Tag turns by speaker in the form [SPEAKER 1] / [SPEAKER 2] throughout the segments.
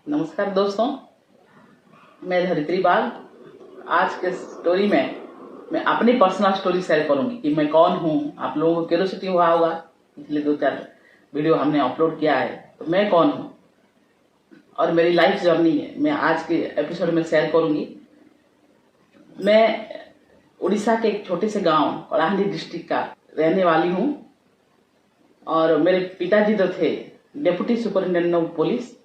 [SPEAKER 1] नमस्कार दोस्तों, मैं धरित्री बाल। आज के स्टोरी में मैं अपनी पर्सनल स्टोरी शेयर करूंगी कि मैं कौन हूँ। आप लोगों को क्यूरियोसिटी हुआ होगा, पिछले 2-4 वीडियो हमने अपलोड किया है, तो मैं कौन हूँ और मेरी लाइफ जर्नी है मैं आज के एपिसोड में शेयर करूंगी। मैं उड़ीसा के एक छोटे से गांव कलाहांडी डिस्ट्रिक्ट का रहने वाली हूँ और मेरे पिताजी तो थे डेप्यूटी सुपरिटेंडेंट ऑफ पुलिस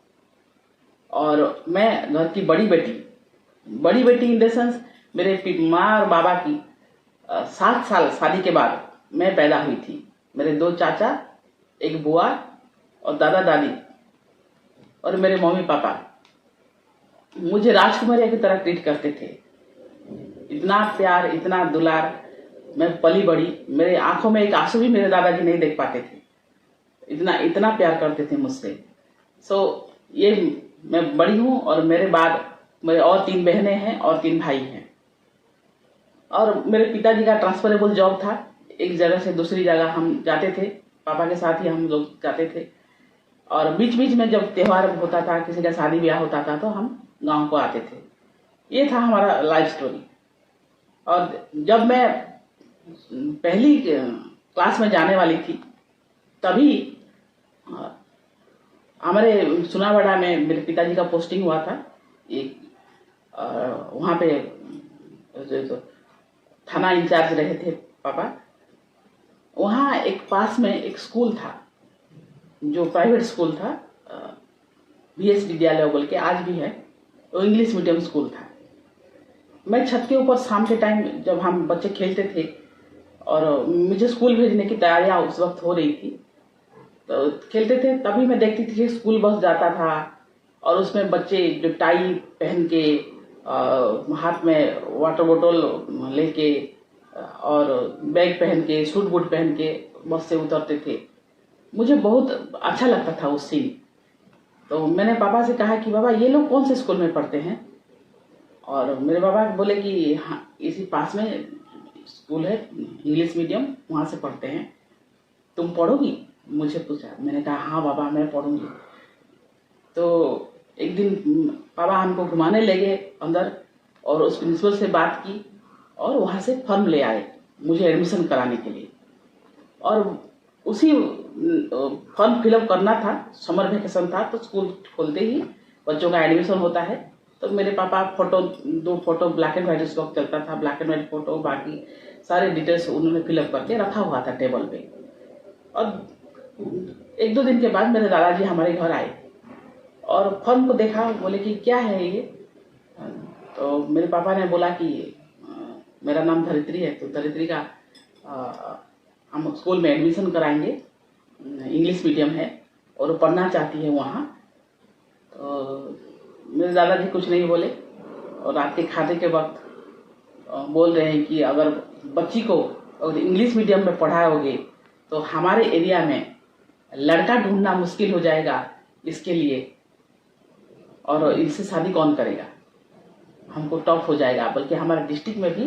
[SPEAKER 1] और मैं घर की बड़ी बेटी इन द सेंस मेरे माँ और बाबा की 7 साल शादी के बाद मैं पैदा हुई थी। मेरे 2 चाचा, एक बुआ और दादा दादी और मेरे मम्मी पापा मुझे राजकुमारी की तरह ट्रीट करते थे। इतना प्यार, इतना दुलार, मैं पली बड़ी। मेरे आंखों में एक आंसू भी मेरे दादाजी नहीं देख पाते थे, इतना प्यार करते थे मुझसे। ये मैं बड़ी हूँ और मेरे बाद मेरे और 3 बहनें हैं और 3 भाई हैं। और मेरे पिताजी का ट्रांसफरेबल जॉब था, एक जगह से दूसरी जगह हम जाते थे, पापा के साथ ही हम लोग जाते थे। और बीच बीच में जब त्योहार होता था, किसी का शादी ब्याह होता था, तो हम गांव को आते थे। ये था हमारा लाइफ स्टोरी। और जब मैं पहली क्लास में जाने वाली थी, तभी हमारे सुनावाड़ा में मेरे पिताजी का पोस्टिंग हुआ था। एक वहाँ पे जो थाना इंचार्ज रहे थे पापा। वहाँ एक पास में एक स्कूल था, जो प्राइवेट स्कूल था, VS विद्यालय बोल के, आज भी है। वो इंग्लिश मीडियम स्कूल था। मैं छत के ऊपर शाम के टाइम जब हम बच्चे खेलते थे और मुझे स्कूल भेजने की तैयारियां उस वक्त हो रही थी, तो खेलते थे, तभी मैं देखती थी कि स्कूल बस जाता था और उसमें बच्चे जो टाई पहन के हाथ में वाटर बोतल लेके और बैग पहन के, सूट बूट पहन के बस से उतरते थे। मुझे बहुत अच्छा लगता था उस सीन। तो मैंने पापा से कहा कि बाबा, ये लोग कौन से स्कूल में पढ़ते हैं? और मेरे बाबा बोले कि हाँ, इसी पास में स्कूल है इंग्लिश मीडियम, वहाँ से पढ़ते हैं, तुम पढ़ोगी? मुझे पूछा। मैंने कहा हाँ बाबा, मैं पढ़ूंगी। तो एक दिन पापा हमको घुमाने ले गए अंदर और उस प्रिंसिपल से बात की और वहाँ से फॉर्म ले आए मुझे एडमिशन कराने के लिए। और उसी फॉर्म फिलअप करना था, समर वेकेशन था, तो स्कूल खोलते ही बच्चों का एडमिशन होता है। तो मेरे पापा 2 फोटो ब्लैक एंड व्हाइट उस वक्त चलता था, ब्लैक एंड व्हाइट फोटो, बाकी सारे डिटेल्स उन्होंने फिलअप करके रखा हुआ था टेबल पे। और 1-2 दिन के बाद मेरे दादाजी हमारे घर आए और फॉर्म को देखा, बोले कि क्या है ये? तो मेरे पापा ने बोला कि मेरा नाम धरित्री है, तो धरित्री का हम स्कूल में एडमिशन कराएंगे, इंग्लिश मीडियम है और वो पढ़ना चाहती है वहाँ। तो मेरे दादाजी कुछ नहीं बोले और रात के खाने के वक्त बोल रहे हैं कि अगर बच्ची को अगर इंग्लिश मीडियम में पढ़ाओगे तो हमारे एरिया में लड़का ढूंढना मुश्किल हो जाएगा इसके लिए, और इनसे शादी कौन करेगा, हमको टफ हो जाएगा, बल्कि हमारे डिस्ट्रिक्ट में भी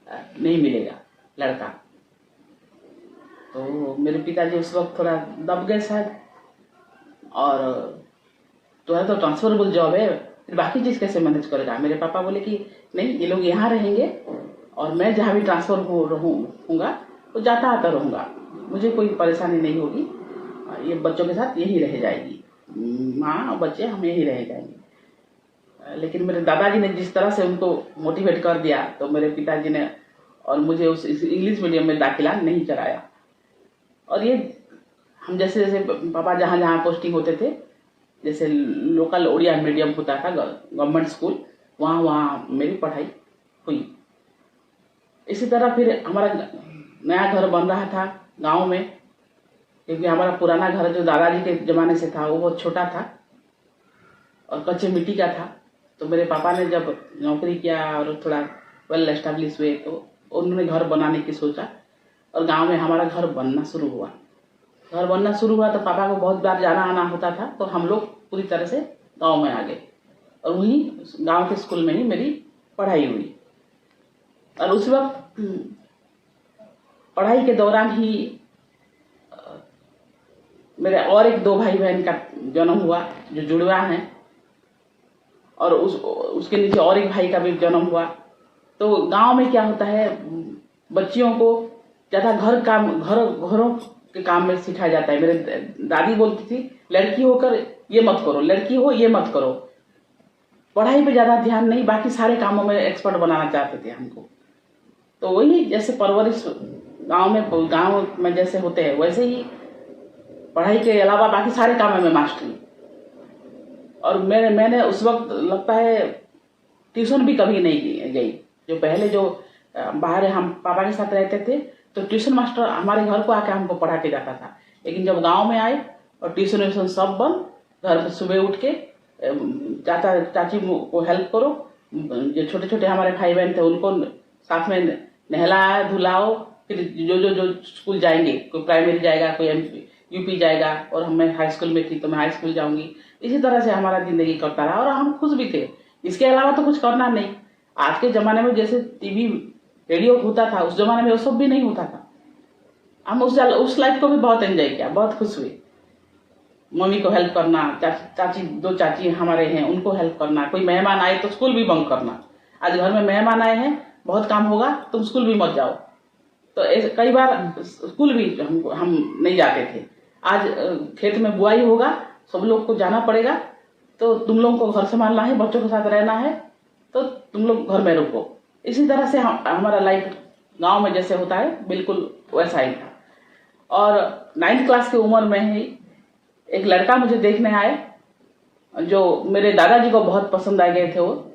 [SPEAKER 1] नहीं मिलेगा लड़का। तो मेरे पिताजी उस वक्त थोड़ा दब गए शायद, और तो ट्रांसफरेबल जॉब है, फिर बाकी चीज़ कैसे मैनेज करेगा? मेरे पापा बोले कि नहीं, ये लोग यहाँ रहेंगे और मैं जहाँ भी ट्रांसफर होऊंगा तो जाता आता रहूँगा, मुझे कोई परेशानी नहीं होगी, ये बच्चों के साथ यही रह जाएगी, माँ और बच्चे हम यही रह जाएंगे। लेकिन मेरे दादाजी ने जिस तरह से उनको मोटिवेट कर दिया, तो मेरे पिताजी ने और मुझे उस इंग्लिश मीडियम में दाखिला नहीं कराया। और ये हम जैसे जैसे पापा जहाँ जहाँ पोस्टिंग होते थे, जैसे लोकल उड़िया मीडियम होता था गवर्नमेंट स्कूल, वहाँ मेरी पढ़ाई हुई। इसी तरह फिर हमारा नया घर बन रहा था गांव में, क्योंकि हमारा पुराना घर जो दादाजी के ज़माने से था वो बहुत छोटा था और कच्चे मिट्टी का था। तो मेरे पापा ने जब नौकरी किया और थोड़ा वेल एस्टेब्लिश हुए, तो उन्होंने घर बनाने की सोचा और गांव में हमारा घर बनना शुरू हुआ। तो पापा को बहुत बार जाना आना होता था, तो हम लोग पूरी तरह से गांव में आ गए और वहीं गांव के स्कूल में ही मेरी पढ़ाई हुई। और उस वक्त पढ़ाई के दौरान ही मेरे और एक 2 भाई बहन का जन्म हुआ जो जुड़वा हैं, और उसके नीचे और एक भाई का भी जन्म हुआ। तो गांव में क्या होता है, बच्चियों को ज्यादा घरों के काम में सिखाया जाता है। मेरे दादी बोलती थी लड़की होकर ये मत करो, लड़की हो ये मत करो, पढ़ाई पे ज्यादा ध्यान नहीं, बाकी सारे कामों में एक्सपर्ट बनाना चाहते थे हमको। तो वही जैसे परवरिश गांव में जैसे होते हैं वैसे ही पढ़ाई के अलावा बाकी सारे कामों में मास्टरी। और मैंने उस वक्त लगता है ट्यूशन भी कभी नहीं गई। जो पहले जो बाहर हम पापा के साथ रहते थे तो ट्यूशन मास्टर हमारे घर को आके हमको पढ़ा के जाता था। लेकिन जब गांव में आए और ट्यूशन व्यूशन सब बंद, घर पे सुबह उठ के चाचा चाची को हेल्प करो, जो छोटे छोटे हमारे भाई बहन थे उनको साथ में नहलाओ धुलाओ, फिर जो स्कूल जाएंगे, कोई प्राइमरी जाएगा, कोई यूपी जाएगा, और मैं हाई स्कूल में थी तो मैं हाई स्कूल जाऊंगी। इसी तरह से हमारा जिंदगी करता रहा और हम खुश भी थे। इसके अलावा तो कुछ करना नहीं। आज के जमाने में जैसे टीवी रेडियो होता था, उस जमाने में वो सब भी नहीं होता था। हम उस लाइफ को भी बहुत एंजॉय किया, बहुत खुश हुए। मम्मी को हेल्प करना, चाची दो चाची हमारे हैं उनको हेल्प करना, कोई मेहमान आए तो स्कूल भी बंक करना। आज घर में मेहमान आए हैं, बहुत काम होगा, तुम स्कूल भी मत जाओ। तो कई बार स्कूल भी हम नहीं जाते थे। आज खेत में बुआई होगा, सब लोग को जाना पड़ेगा, तो तुम लोगों को घर संभालना है, बच्चों के साथ रहना है, तो तुम लोग घर में रुको। इसी तरह से हमारा लाइफ गांव में जैसे होता है बिल्कुल वैसा ही था। और 9th क्लास की उम्र में ही एक लड़का मुझे देखने आए, जो मेरे दादाजी को बहुत पसंद आ गए थे वो।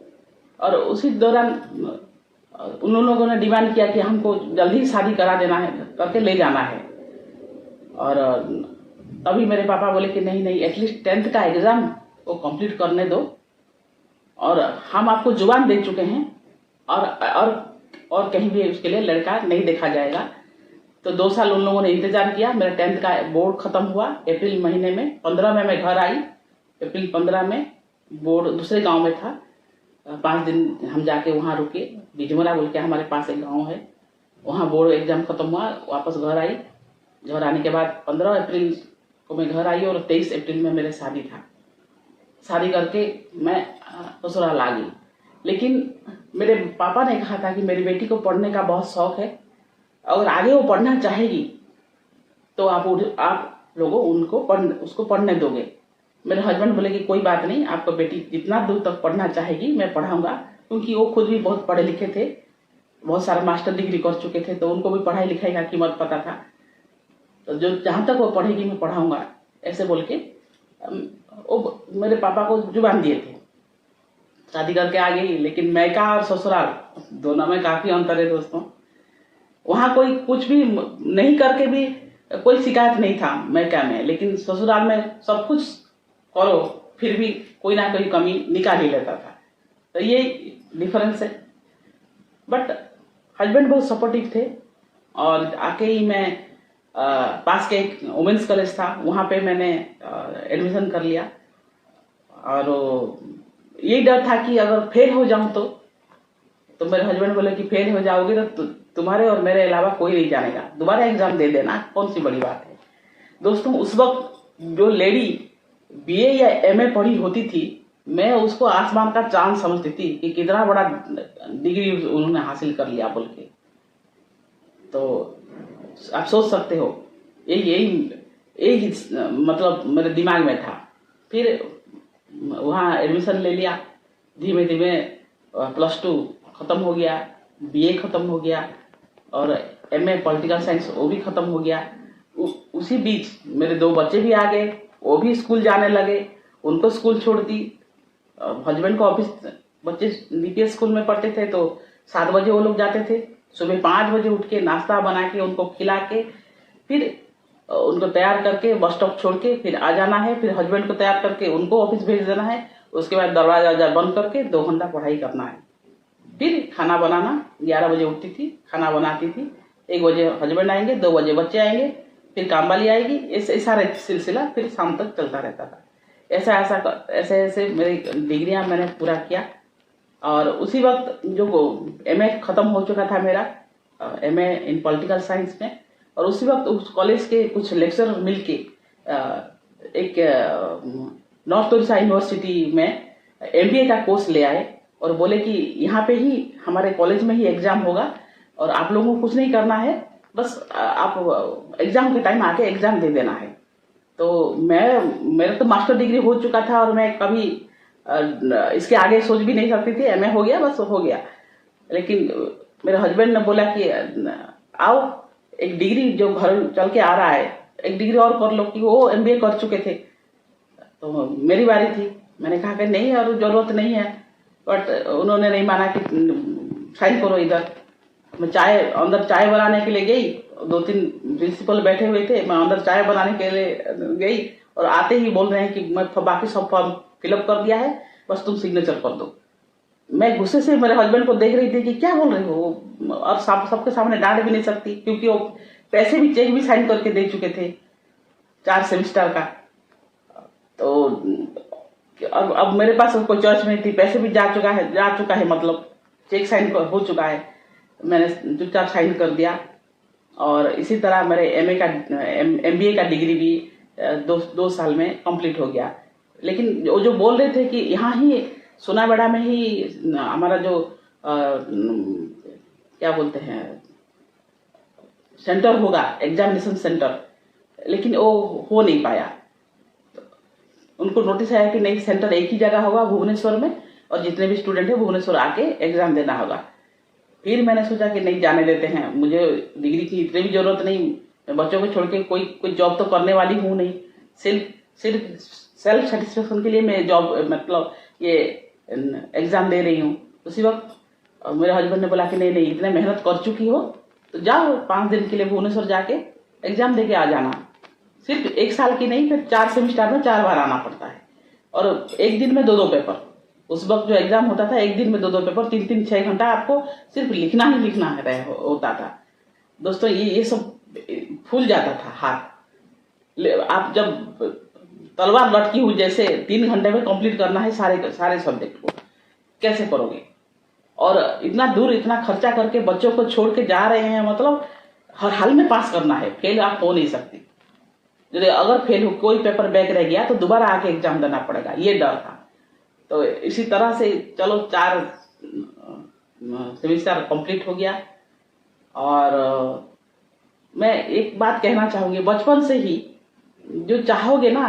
[SPEAKER 1] और उसी दौरान उन लोगों ने डिमांड किया कि हमको जल्दी शादी करा देना है, करके ले जाना है। और तभी मेरे पापा बोले कि नहीं नहीं, एटलीस्ट 10th का एग्जाम वो कंप्लीट करने दो, और हम आपको जुबान दे चुके हैं, और कहीं भी उसके लिए लड़का नहीं देखा जाएगा। तो 2 साल उन लोगों ने इंतजार किया। मेरा 10th का बोर्ड खत्म हुआ अप्रैल महीने में, 15 में मैं घर आई। अप्रैल 15 में बोर्ड दूसरे गांव में था। 5 दिन हम जाके वहां रुके, बिजमरा बोल के हमारे पास एक गांव है, वहां बोर्ड एग्जाम खत्म हुआ, वापस घर आई। घर आने के बाद 15 अप्रैल को मैं घर आई और 23 अप्रैल में मेरे शादी था। शादी करके मैं ससुराल आ गई। लेकिन मेरे पापा ने कहा था कि मेरी बेटी को पढ़ने का बहुत शौक है, अगर आगे वो पढ़ना चाहेगी तो आप लोगों उसको पढ़ने दोगे। मेरे हस्बैंड बोले कि कोई बात नहीं, आपको बेटी जितना दूर तक पढ़ना चाहेगी मैं पढ़ाऊंगा, क्योंकि वो खुद भी बहुत पढ़े लिखे थे, बहुत सारा मास्टर डिग्री कर चुके थे, तो उनको भी पढ़ाई लिखाई का कीमत पता था। तो जो जहां तक वो पढ़ेगी मैं पढ़ाऊंगा, ऐसे बोल के वो मेरे पापा को जुबान दिए थे। शादी करके आ गई। लेकिन मैका और ससुराल दोनों में काफी अंतर है दोस्तों। वहां कोई कुछ भी नहीं करके भी कोई शिकायत नहीं था मैका में, लेकिन ससुराल में सब कुछ करो फिर भी कोई ना कोई कमी निकाल ही लेता था। तो ये डिफरेंस है। बट हस्बैंड बहुत सपोर्टिव थे। और आके ही मैं पास के एक वुमेन्स कॉलेज था, वहां पे मैंने एडमिशन कर लिया। और यही डर था कि अगर फेल हो जाऊं तो मेरे हस्बैंड बोले कि फेल हो जाओगे तो तुम्हारे और मेरे अलावा कोई नहीं जानेगा, दोबारा एग्जाम दे देना, कौन सी बड़ी बात है। दोस्तों उस वक्त जो लेडी बीए या एमए पढ़ी होती थी, मैं उसको आसमान का चांद समझती थी कि कितना बड़ा डिग्री उन्होंने हासिल कर लिया बोल के। तो आप सोच सकते हो, यही मतलब मेरे दिमाग में था। फिर वहाँ एडमिशन ले लिया, धीमे धीमे +2 खत्म हो गया, बीए खत्म हो गया, और एमए पॉलिटिकल साइंस वो भी खत्म हो गया। उसी बीच मेरे 2 बच्चे भी आ गए, वो भी स्कूल जाने लगे, उनको स्कूल छोड़ दी। हस्बैंड को ऑफिस, बच्चे बीपीएस स्कूल में पढ़ते थे तो 7 बजे वो लोग जाते थे। सुबह 5 बजे उठ के नाश्ता बना के उनको खिला के फिर उनको तैयार करके बस स्टॉप छोड़ के फिर आ जाना है। फिर हस्बैंड को तैयार करके उनको ऑफिस भेज देना है। उसके बाद दरवाजा बंद करके 2 घंटा पढ़ाई करना है। फिर खाना बनाना, 11 बजे उठती थी, खाना बनाती थी, 1 बजे हस्बैंड आएंगे, 2 बजे बच्चे आएंगे, फिर काम वाली आएगी, ऐसे सारा सिलसिला फिर शाम तक चलता रहता था। ऐसे मेरी डिग्रियां मैंने पूरा किया। और उसी वक्त जो एमए खत्म हो चुका था मेरा, एमए इन पॉलिटिकल साइंस में, और उसी वक्त उस कॉलेज के कुछ लेक्चरर मिलके एक नॉर्थ ओडिशा यूनिवर्सिटी में MBA का कोर्स ले आए और बोले कि यहाँ पे ही हमारे कॉलेज में ही एग्जाम होगा और आप लोगों को कुछ नहीं करना है, बस आप एग्जाम के टाइम आके एग्जाम दे देना है। तो मेरा तो मास्टर डिग्री हो चुका था और मैं कभी इसके आगे सोच भी नहीं सकती थी। MA हो गया, बस हो गया। लेकिन मेरे हस्बैंड ने बोला कि आओ, एक डिग्री जो घर चल के आ रहा है, एक डिग्री और कर लो, कि वो MBA कर चुके थे। तो मेरी बारी थी, मैंने कहा कि नहीं और जरूरत नहीं है, बट उन्होंने नहीं माना कि साइन करो इधर। मैं अंदर चाय बनाने के लिए गई, 2-3 प्रिंसिपल बैठे हुए थे, मैं अंदर चाय बनाने के लिए गई और आते ही बोल रहे हैं कि मैं बाकी सब फॉर्म फिलअप कर दिया है, बस तुम सिग्नेचर कर दो। मैं गुस्से से मेरे हस्बैंड को देख रही थी कि क्या बोल रही हो, और सबके सामने डांट भी नहीं सकती क्योंकि वो पैसे भी, चेक भी साइन करके दे चुके थे 4 सेमेस्टर का। तो अब मेरे पास कोई चॉइस नहीं थी, पैसे भी जा चुका है, मतलब चेक साइन हो चुका है। मैंने चुपचाप साइन कर दिया और इसी तरह मेरे MBA का डिग्री भी 2 साल में कंप्लीट हो गया। लेकिन जो बोल रहे थे कि यहाँ ही सोनाबड़ा में ही हमारा जो क्या बोलते हैं सेंटर होगा, एग्जामिनेशन सेंटर, लेकिन वो हो नहीं पाया। उनको नोटिस आया कि नहीं, सेंटर एक ही जगह होगा भुवनेश्वर में, और जितने भी स्टूडेंट है भुवनेश्वर आके एग्जाम देना होगा। फिर मैंने सोचा कि नहीं, जाने देते हैं, मुझे डिग्री की इतनी भी जरूरत नहीं, मैं बच्चों को छोड़ के कोई जॉब तो करने वाली हूँ नहीं, सिर्फ सेल्फ सेटिस्फेक्शन के लिए मैं जॉब, मतलब ये एग्जाम दे रही हूँ। उसी वक्त मेरे हस्बैंड ने बोला कि नहीं, इतने मेहनत कर चुकी हो तो जाओ 5 दिन के लिए भुवनेश्वर जाके एग्जाम दे के आ जाना। सिर्फ 1 साल की नहीं, फिर 4 सेमेस्टर में 4 बार आना पड़ता है, और एक दिन में 2 पेपर। उस वक्त जो एग्जाम होता था, एक दिन में 2 पेपर, 3-3 6 घंटा आपको सिर्फ लिखना ही लिखना होता था। दोस्तों, ये सब फूल जाता था हाथ। आप जब तलवार लटकी हुई जैसे 3 घंटे में कंप्लीट करना है सारे सब्जेक्ट को, कैसे करोगे? और इतना दूर इतना खर्चा करके बच्चों को छोड़ के जा रहे हैं, मतलब हर हाल में पास करना है, फेल आप हो नहीं सकती। अगर फेल हो, कोई पेपर बैक रह गया तो दोबारा आके एग्जाम देना पड़ेगा, ये डर था। तो इसी तरह से चलो 4 सेमेस्टर कंप्लीट हो गया। और मैं एक बात कहना चाहूंगी, बचपन से ही जो चाहोगे ना,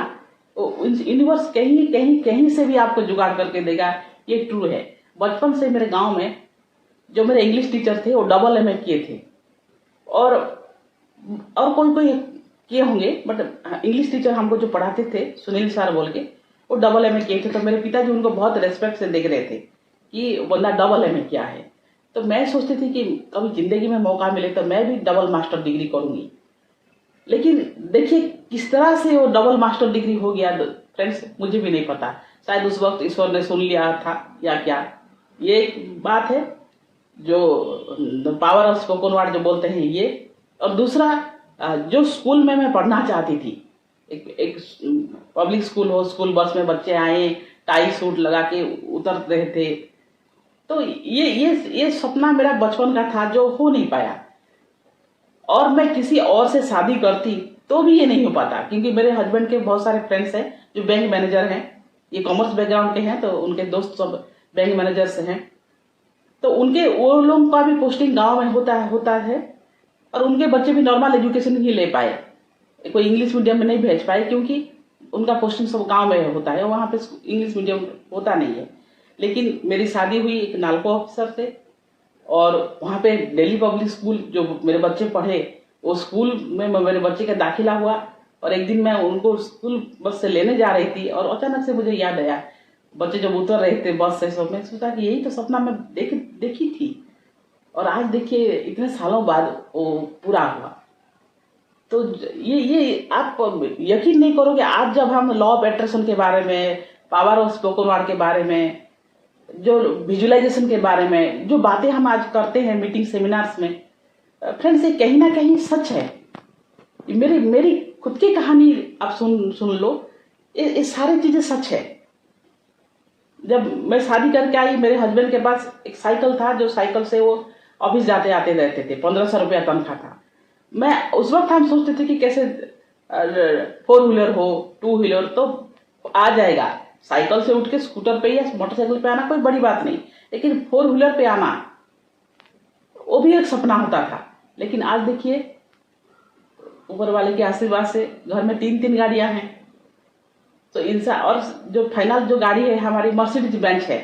[SPEAKER 1] यूनिवर्स कहीं से भी आपको जुगाड़ करके देगा, ये ट्रू है। बचपन से मेरे गांव में जो मेरे इंग्लिश टीचर थे वो AA किए थे, और कोई किए होंगे, बट इंग्लिश टीचर हमको जो पढ़ाते थे, सुनील सर बोल के, वो AA किए थे। तो मेरे पिताजी उनको बहुत रेस्पेक्ट से देख रहे थे कि बंदा AA किया है। तो मैं सोचती थी कि कभी जिंदगी में मौका मिले तो मैं भी डबल मास्टर डिग्री करूंगी। लेकिन देखिए किस तरह से वो डबल मास्टर डिग्री हो गया फ्रेंड्स, मुझे भी नहीं पता। शायद उस वक्त ईश्वर ने सुन लिया था या क्या, ये एक बात है जो पावर ऑफ स्पोकन वर्ड जो बोलते हैं ये। और दूसरा, जो स्कूल में मैं पढ़ना चाहती थी, एक पब्लिक स्कूल हो, स्कूल बस में बच्चे आए, टाई सूट लगा के उतर रहे थे, तो ये सपना मेरा बचपन का था जो हो नहीं पाया। और मैं किसी और से शादी करती तो भी ये नहीं हो पाता, क्योंकि मेरे हस्बैंड के बहुत सारे फ्रेंड्स हैं जो बैंक मैनेजर हैं, ये कॉमर्स बैकग्राउंड के हैं, तो उनके दोस्त सब बैंक मैनेजर से हैं। तो वो लोगों का भी पोस्टिंग गांव में होता है, और उनके बच्चे भी नॉर्मल एजुकेशन ही ले पाए, कोई इंग्लिश मीडियम में नहीं भेज पाए, क्योंकि उनका पोस्टिंग सब गांव में होता है, वहां पे इंग्लिश मीडियम होता नहीं है। लेकिन मेरी शादी हुई एक नालको ऑफिसर से, और वहां पे दिल्ली पब्लिक स्कूल जो मेरे बच्चे पढ़े, वो स्कूल में मेरे बच्चे का दाखिला हुआ। और एक दिन मैं उनको स्कूल बस से लेने जा रही थी, और अचानक से मुझे याद आया, बच्चे जब उतर रहे थे बस से, सब मैं सोचा कि यही तो सपना मैं देखी थी, और आज देखिए इतने सालों बाद वो पूरा हुआ। तो ये आप यकीन नहीं करोगे, आज जब हम लॉ ऑफ अट्रैक्शन के बारे में, पावर ऑफ स्पोकन वर्ड के बारे में, जो विजुअलाइजेशन के बारे में जो बातें हम आज करते हैं मीटिंग सेमिनार्स में, फ्रेंड्स, ये कहीं ना कहीं सच है। मेरी खुद की कहानी आप सुन लो, ये सारी चीजें सच है। जब मैं शादी करके आई, मेरे हस्बैंड के पास एक साइकिल था, जो साइकिल से वो ऑफिस जाते आते रहते थे, 1500 रुपया तनख्वाह था। मैं उस वक्त हम सोचते थे कि कैसे 4 व्हीलर हो, 2 व्हीलर तो आ जाएगा, साइकिल से उठ के स्कूटर पे या मोटरसाइकिल पे आना कोई बड़ी बात नहीं, लेकिन 4 व्हीलर पे आना वो भी एक सपना होता था। लेकिन आज देखिए ऊपर वाले के आशीर्वाद से घर में 3 गाड़ियां हैं। तो इंसान, और जो फाइनल जो गाड़ी है हमारी मर्सिडीज बेंच है।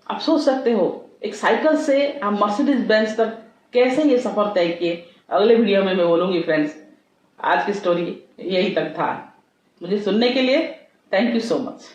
[SPEAKER 1] आप सोच सकते हो एक साइकिल से हम मर्सिडीज बेंच तक कैसे ये सफर तय किए। अगले वीडियो में मैं बोलूंगी फ्रेंड्स। आज की स्टोरी यही तक था। मुझे सुनने के लिए थैंक यू सो मच।